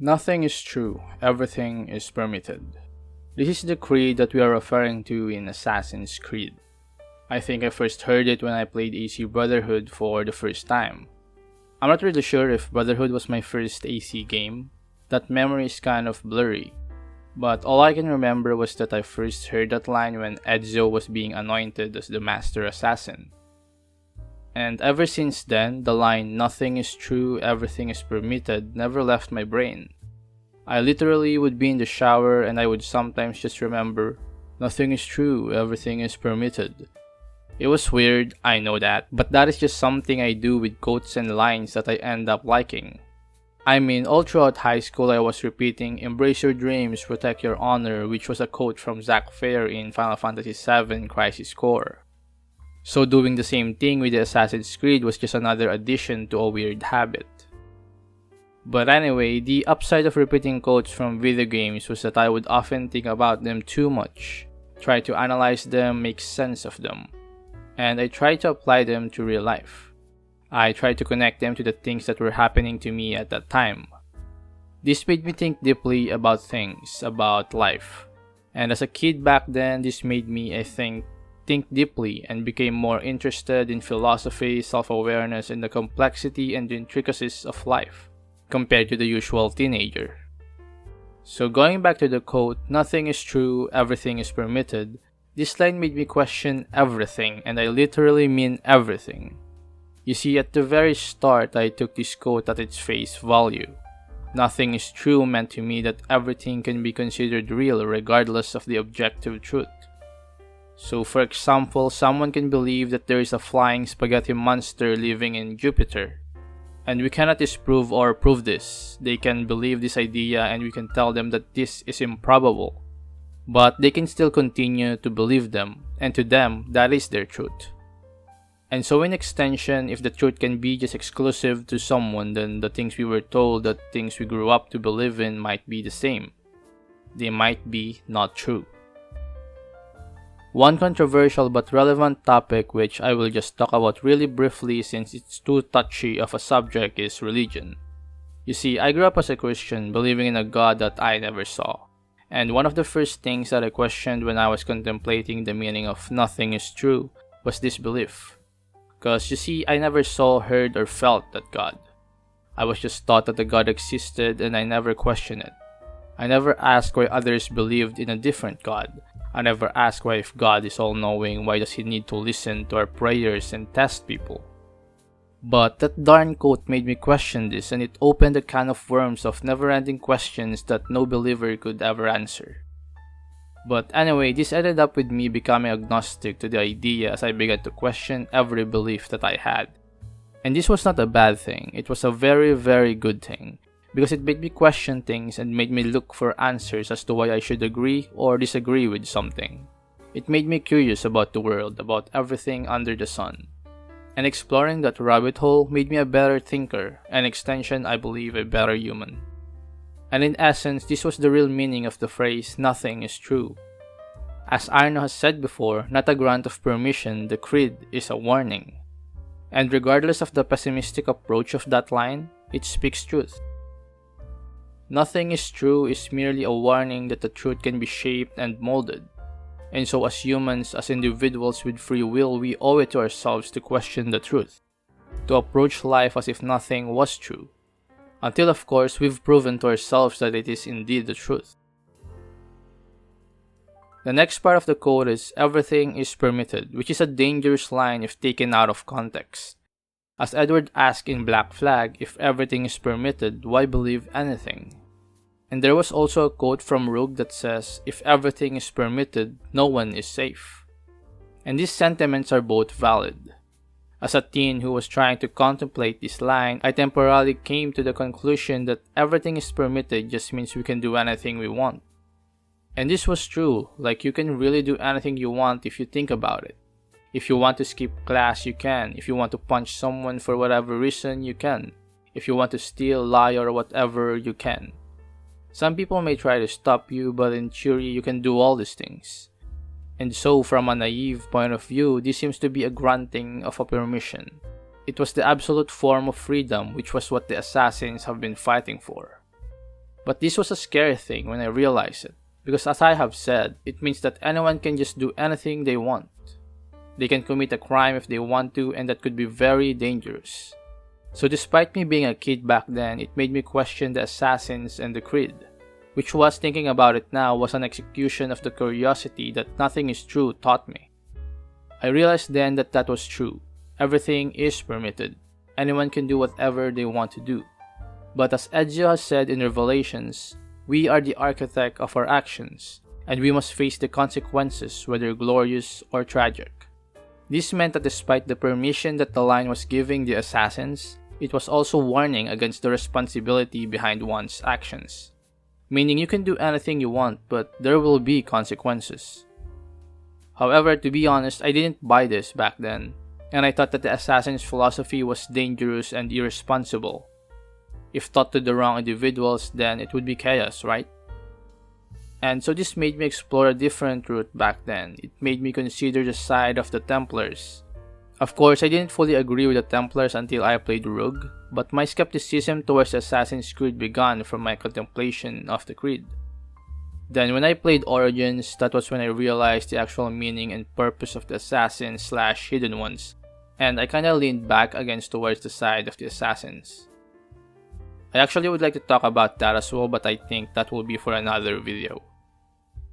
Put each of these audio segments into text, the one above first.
Nothing is true, everything is permitted. This is the creed that we are referring to in Assassin's Creed. I think I first heard it when I played AC Brotherhood for the first time. I'm not really sure if Brotherhood was my first AC game. That memory is kind of blurry. But all I can remember was that I first heard that line when Ezio was being anointed as the Master Assassin. And ever since then, the line "nothing is true, everything is permitted" never left my brain. I literally would be in the shower and I would sometimes just remember, "Nothing is true, everything is permitted." It was weird, I know that, but that is just something I do with quotes and lines that I end up liking. I mean, all throughout high school I was repeating "Embrace your dreams, protect your honor," which was a quote from Zack Fair in Final Fantasy VII Crisis Core. So doing the same thing with the Assassin's Creed was just another addition to a weird habit. But anyway, the upside of repeating quotes from video games was that I would often think about them too much, try to analyze them, make sense of them, and I tried to apply them to real life. I tried to connect them to the things that were happening to me at that time. This made me think deeply about things, about life. And as a kid back then, this made me, I think deeply and became more interested in philosophy, self-awareness, and the complexity and intricacies of life, compared to the usual teenager. So going back to the quote, "Nothing is true, everything is permitted," this line made me question everything, and I literally mean everything. You see, at the very start, I took this quote at its face value. "Nothing is true" meant to me that everything can be considered real regardless of the objective truth. So for example, someone can believe that there is a flying spaghetti monster living in Jupiter, and we cannot disprove or prove this. They can believe this idea and we can tell them that this is improbable. But they can still continue to believe them, and to them, that is their truth. And so in extension, if the truth can be just exclusive to someone, then the things we were told, the things we grew up to believe in might be the same. They might be not true. One controversial but relevant topic which I will just talk about really briefly since it's too touchy of a subject is religion. You see, I grew up as a Christian believing in a God that I never saw. And one of the first things that I questioned when I was contemplating the meaning of "nothing is true" was this belief. Because you see, I never saw, heard, or felt that God. I was just taught that the God existed and I never questioned it. I never asked why others believed in a different God. I never asked why, if God is all-knowing, why does He need to listen to our prayers and test people? But that darn quote made me question this, and it opened a can of worms of never-ending questions that no believer could ever answer. But anyway, this ended up with me becoming agnostic to the idea as I began to question every belief that I had. And this was not a bad thing, it was a very, very good thing. Because it made me question things and made me look for answers as to why I should agree or disagree with something. It made me curious about the world, about everything under the sun. And exploring that rabbit hole made me a better thinker, and extension, I believe, a better human. And in essence, this was the real meaning of the phrase "nothing is true." As Arno has said before, not a grant of permission, the creed is a warning. And regardless of the pessimistic approach of that line, it speaks truth. Nothing is true is merely a warning that the truth can be shaped and molded. And so as humans, as individuals with free will, we owe it to ourselves to question the truth, to approach life as if nothing was true. Until of course, we've proven to ourselves that it is indeed the truth. The next part of the quote is "everything is permitted," which is a dangerous line if taken out of context. As Edward asked in Black Flag, if everything is permitted, why believe anything? And there was also a quote from Rogue that says, "if everything is permitted, no one is safe." And these sentiments are both valid. As a teen who was trying to contemplate this line, I temporarily came to the conclusion that everything is permitted just means we can do anything we want. And this was true, like you can really do anything you want if you think about it. If you want to skip class, you can. If you want to punch someone for whatever reason, you can. If you want to steal, lie, or whatever, you can. Some people may try to stop you, but in theory, you can do all these things. And so, from a naive point of view, this seems to be a granting of a permission. It was the absolute form of freedom, which was what the assassins have been fighting for. But this was a scary thing when I realized it, because as I have said, it means that anyone can just do anything they want. They can commit a crime if they want to, and that could be very dangerous. So despite me being a kid back then, it made me question the Assassins and the Creed, which was, thinking about it now, was an execution of the curiosity that nothing is true taught me. I realized then that that was true. Everything is permitted. Anyone can do whatever they want to do. But as Ezio has said in Revelations, we are the architect of our actions, and we must face the consequences, whether glorious or tragic. This meant that despite the permission that the line was giving the assassins, it was also warning against the responsibility behind one's actions. Meaning you can do anything you want, but there will be consequences. However, to be honest, I didn't buy this back then, and I thought that the assassin's philosophy was dangerous and irresponsible. If taught to the wrong individuals, then it would be chaos, right? And so this made me explore a different route back then. It made me consider the side of the Templars. Of course, I didn't fully agree with the Templars until I played Rogue, but my skepticism towards Assassin's Creed began from my contemplation of the Creed. Then when I played Origins, that was when I realized the actual meaning and purpose of the Assassins/Hidden Ones, and I kinda leaned back against towards the side of the Assassins. I actually would like to talk about that as well, but I think that will be for another video.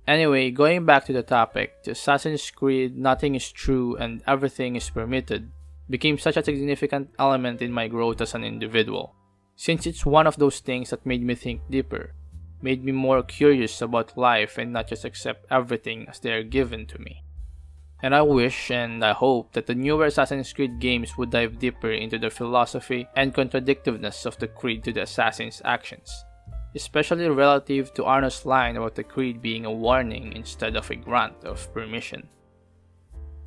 Anyway, going back to the topic, the Assassin's Creed Nothing is True and Everything is Permitted became such a significant element in my growth as an individual, since it's one of those things that made me think deeper, made me more curious about life and not just accept everything as they are given to me. And I wish and I hope that the newer Assassin's Creed games would dive deeper into the philosophy and contradictiveness of the Creed to the Assassin's actions, especially relative to Arno's line about the Creed being a warning instead of a grant of permission.